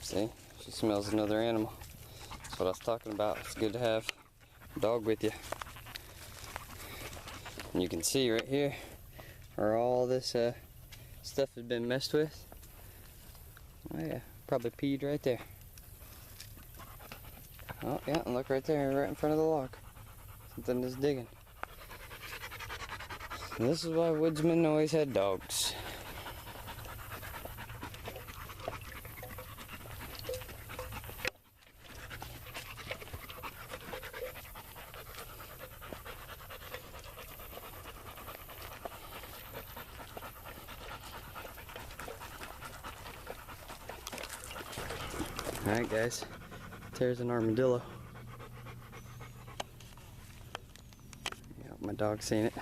See, she smells another animal. That's what I was talking about. It's good to have a dog with you. And you can see right here where all this stuff has been messed with. Oh yeah, probably peed right there. Oh yeah, and look right there, right in front of the log. Something is digging. And this is why woodsmen always had dogs. Alright guys, there's an armadillo. Yeah, my dog's seen it.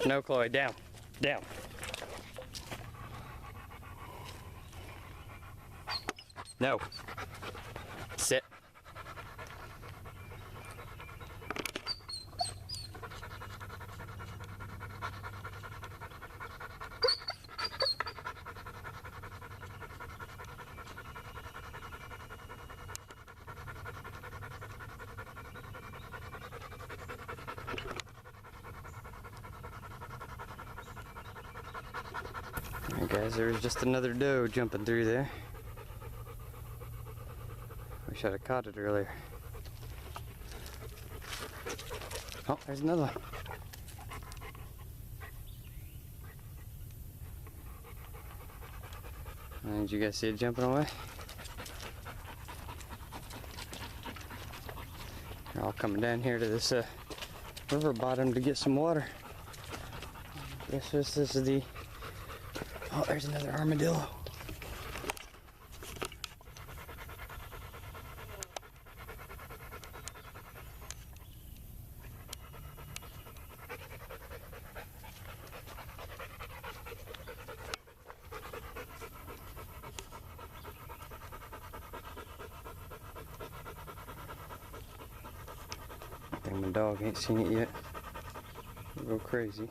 No, Chloe, down, down. No. Sit. Alright guys, there was just another doe jumping through there. Wish I'd have caught it earlier. Oh, there's another one. And did you guys see it jumping away? They're all coming down here to this river bottom to get some water. Guess this is the... Oh, there's another armadillo. I think my dog ain't seen it yet. It'll go crazy.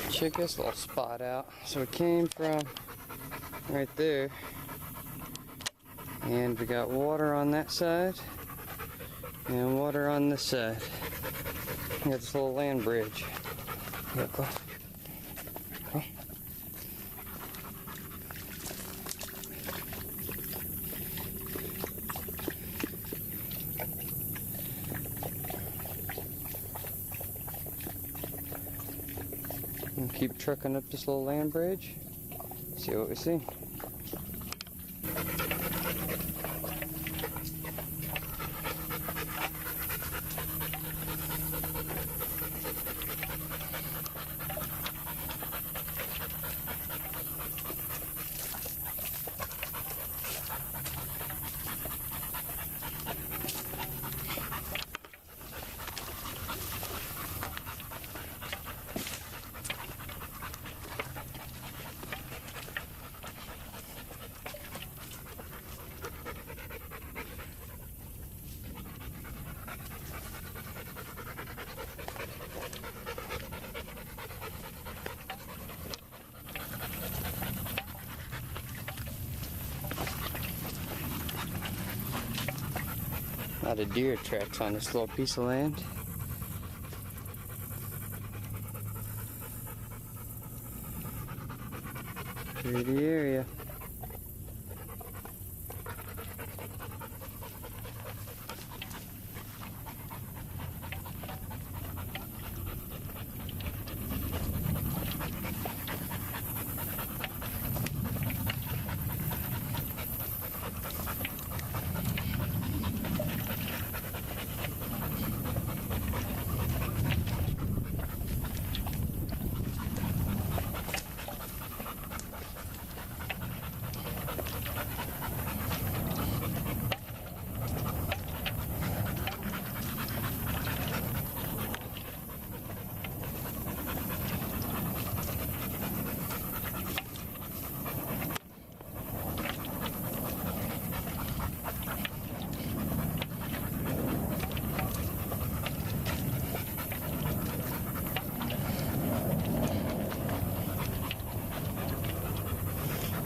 Check this little spot out. So it came from right there, and we got water on that side and water on this side. We got this little land bridge. Look, look. Oh. And keep trucking up this little land bridge. See what we see. A lot of deer tracks on this little piece of land. Pretty area.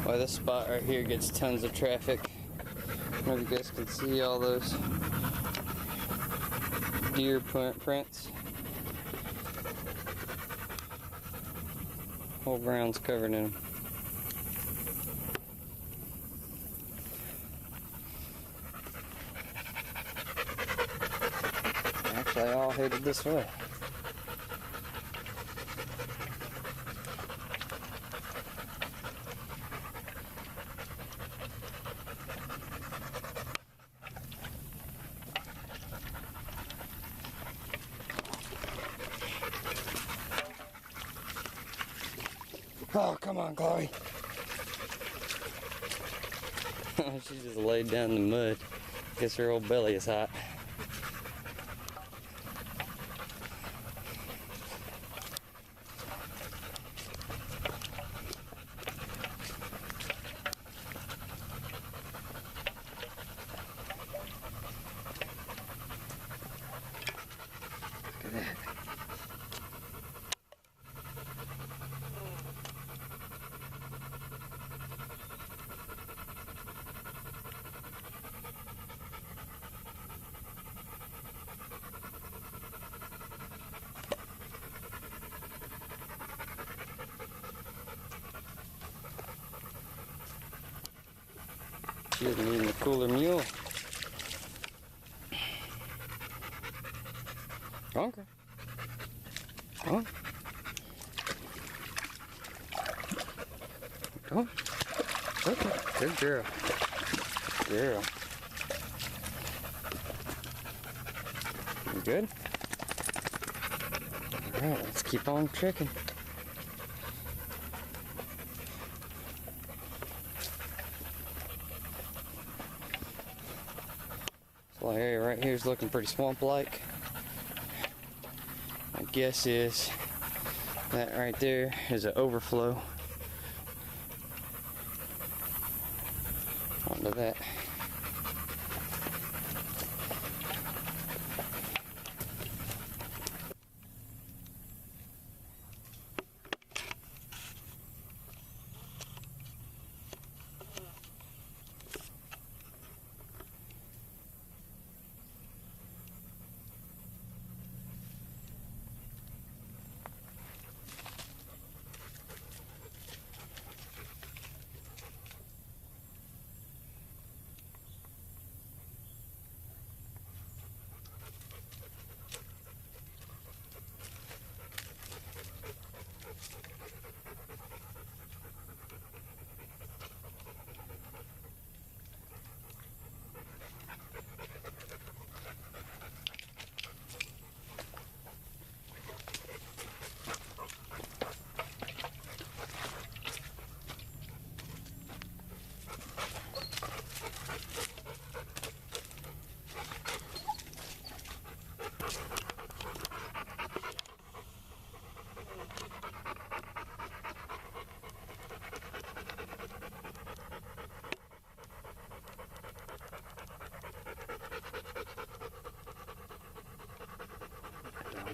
Well, this spot right here gets tons of traffic. I don't know if you guys can see all those deer prints. Whole ground's covered in them. Actually, they all headed this way. Oh, come on, Chloe. She just laid down in the mud. Guess her old belly is hot. Look at that. She isn't eating the cooler mule. Okay. Oh. Oh. Okay. Good girl. Girl. You good? Alright, let's keep on trekking. This little area right here is looking pretty swamp-like. My guess is that right there is an overflow onto that.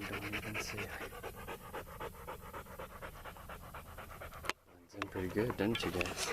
Don't even see her. Blends in pretty good, doesn't she, guys?